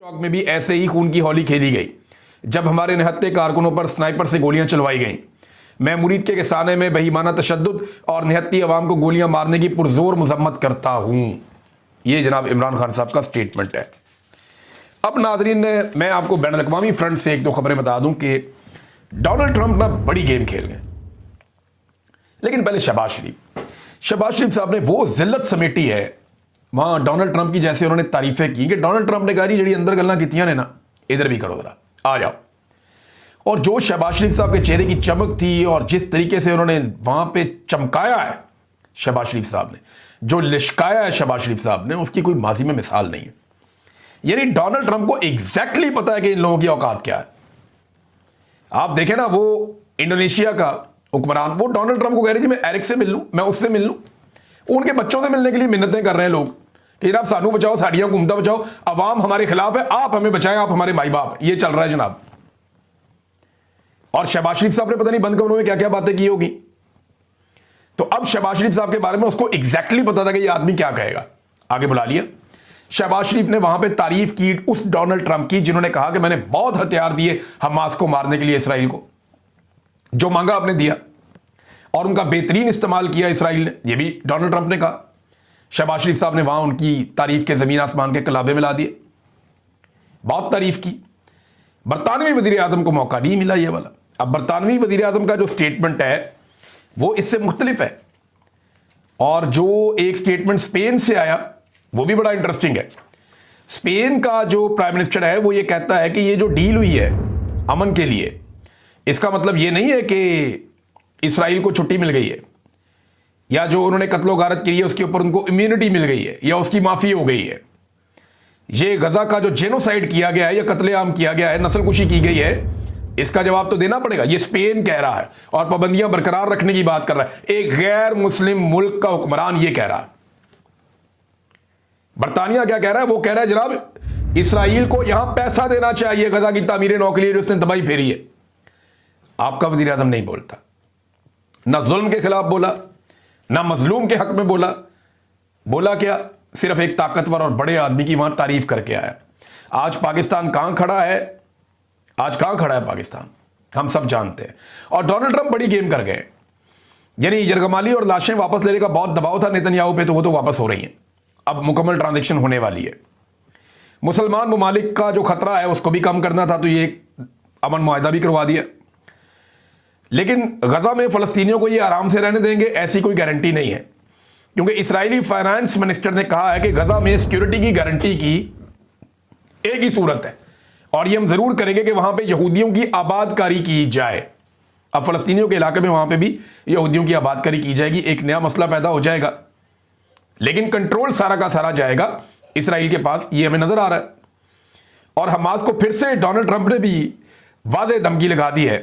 Talk में भी ऐसे ही खून की होली खेली गई जब हमारे निहत्थे कारकुनों पर स्नाइपर से गोलियां चलवाई गईं। मैं मुरीद के किसाने में बेईमाना तशद्दुद और निहत्ती अवाम को गोलियां मारने की पुरजोर मजम्मत करता हूं। यह जनाब इमरान खान साहब का स्टेटमेंट है। अब नाजरीन, मैं आपको बैन अल-अक़वामी फ्रंट से एक दो खबरें बता दूं कि डोनाल्ड ट्रंप ना बड़ी गेम खेल गए। लेकिन पहले शहबाज शरीफ साहब ने वो जिल्लत समेटी है वहां डोनाल्ड ट्रंप की, जैसे उन्होंने तारीफें की कि डोनाल्ड ट्रंप ने कहा जी अंदर गल्लां कीतियां ने ना, इधर भी करो, जरा आ जाओ। और जो शहबाज शरीफ साहब के चेहरे की चमक थी और जिस तरीके से उन्होंने वहां पे चमकाया है शहबाज शरीफ साहब ने, जो लिशकाया है शहबाज शरीफ साहब ने, उसकी कोई माजी में मिसाल नहीं है। यानी डोनाल्ड ट्रंप को एग्जैक्टली पता है कि इन लोगों की औकात क्या है। आप देखें ना, वो इंडोनेशिया का हुक्मरान, वो डोनाल्ड ट्रंप को कह रहे जी मैं एरिक से मिल लूं, मैं उससे मिल लूं। उनके बच्चों से मिलने के लिए मिन्नतें कर रहे हैं लोग कि जनाब सानू बचाओ, साड़ियां घूमता बचाओ, अवाम हमारे खिलाफ है, आप हमें बचाएं, आप हमारे माई बाप। ये चल रहा है जनाब। और शहबाज शरीफ साहब ने पता नहीं बंद कमरों में क्या क्या बातें की होगी। तो अब शहबाज शरीफ साहब के बारे में उसको एग्जैक्टली पता था कि ये आदमी क्या कहेगा। आगे बुला लिया। शहबाज शरीफ ने वहां पे तारीफ की उस डोनाल्ड ट्रंप की जिन्होंने कहा कि मैंने बहुत हथियार दिए हमास को मारने के लिए, इसराइल को जो मांगा आपने दिया, और उनका बेहतरीन इस्तेमाल किया इसराइल ने। यह भी डोनाल्ड ट्रंप ने कहा। शहबाज शरीफ साहब ने वहां उनकी तारीफ के जमीन आसमान के कलाबे मिला दिए, बहुत तारीफ की। बरतानवी वजीर आजम को मौका नहीं मिला ये वाला। अब बरतानवी वजीर आजम का जो स्टेटमेंट है वो इससे मुख्तलिफ है, और जो एक स्टेटमेंट स्पेन से आया वो भी बड़ा इंटरेस्टिंग है। स्पेन का जो प्राइम मिनिस्टर है वो ये कहता है कि ये जो डील हुई है अमन के लिए, इसका मतलब ये नहीं है कि इसराइल को छुट्टी मिल गई है, या जो उन्होंने कत्लो गारत की है उसके ऊपर उनको इम्यूनिटी मिल गई है, या उसकी माफी हो गई है। ये गजा का जो जेनोसाइड किया गया है या कत्लेआम किया गया है, नस्लकुशी की गई है, इसका जवाब तो देना पड़ेगा। ये स्पेन कह रहा है और पाबंदियां बरकरार रखने की बात कर रहा है। एक गैर मुस्लिम मुल्क का हुक्मरान ये कह रहा है। बरतानिया क्या कह रहा है? वो कह रहा है जनाब इसराइल को यहां पैसा देना चाहिए गजा की तामीर नौ के लिए जो उसने दबाई फेरी है। आपका वजीर आजम नहीं बोलता, ना जुल्म के खिलाफ बोला, ना मजलूम के हक में बोला। बोला क्या? सिर्फ एक ताकतवर और बड़े आदमी की वहां तारीफ करके आया। आज पाकिस्तान कहां खड़ा है? आज कहां खड़ा है पाकिस्तान? हम सब जानते हैं। और डोनाल्ड ट्रंप बड़ी गेम कर गए। यानी यरगमाली और लाशें वापस लेने का बहुत दबाव था नेतन्याहू पे, तो वो तो वापस हो रही हैं। अब मुकम्मल ट्रांजैक्शन होने वाली है। मुसलमान ममालिक का जो खतरा है उसको भी कम करना था, तो ये अमन मुआहदा भी करवा दिया। लेकिन गजा में फलस्तीनियों को ये आराम से रहने देंगे ऐसी कोई गारंटी नहीं है, क्योंकि इजरायली फाइनेंस मिनिस्टर ने कहा है कि गजा में सिक्योरिटी की गारंटी की एक ही सूरत है, और ये हम जरूर करेंगे कि वहां पे यहूदियों की आबादकारी की जाए। अब फलस्तीनियों के इलाके में वहां पे भी यहूदियों की आबादकारी की जाएगी। एक नया मसला पैदा हो जाएगा, लेकिन कंट्रोल सारा का सारा जाएगा इसराइल के पास, ये हमें नजर आ रहा है। और हमास को फिर से डोनाल्ड ट्रंप ने भी वाज़ेह धमकी लगा दी है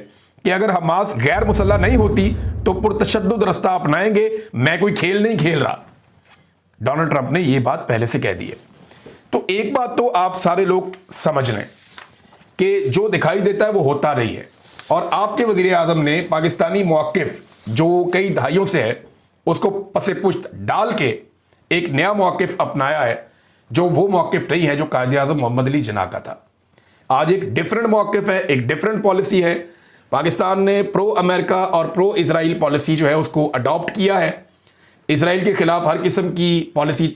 कि अगर हमास गैर मुसल्लह नहीं होती तो पुरतशद्दुद रास्ता अपनाएंगे। मैं कोई खेल नहीं खेल रहा। डोनाल्ड ट्रंप ने यह बात पहले से कह दी है। तो एक बात तो आप सारे लोग समझ लें कि जो दिखाई देता है वो होता नहीं है। और आपके वजीर आजम ने पाकिस्तानी मौक़िफ़ जो कई दहाइयों से है उसको पसे पुश्त डाल के एक नया मौक़िफ़ अपनाया है, जो वो मौक़िफ़ नहीं है जो कायदे आज़म मोहम्मद अली जिन्ना का था। आज एक डिफरेंट मौक़िफ़ है, एक डिफरेंट पॉलिसी है। पाकिस्तान ने प्रो अमेरिका और प्रो इजराइल पॉलिसी जो है उसको अडॉप्ट किया है। इजराइल के खिलाफ हर किस्म की पॉलिसी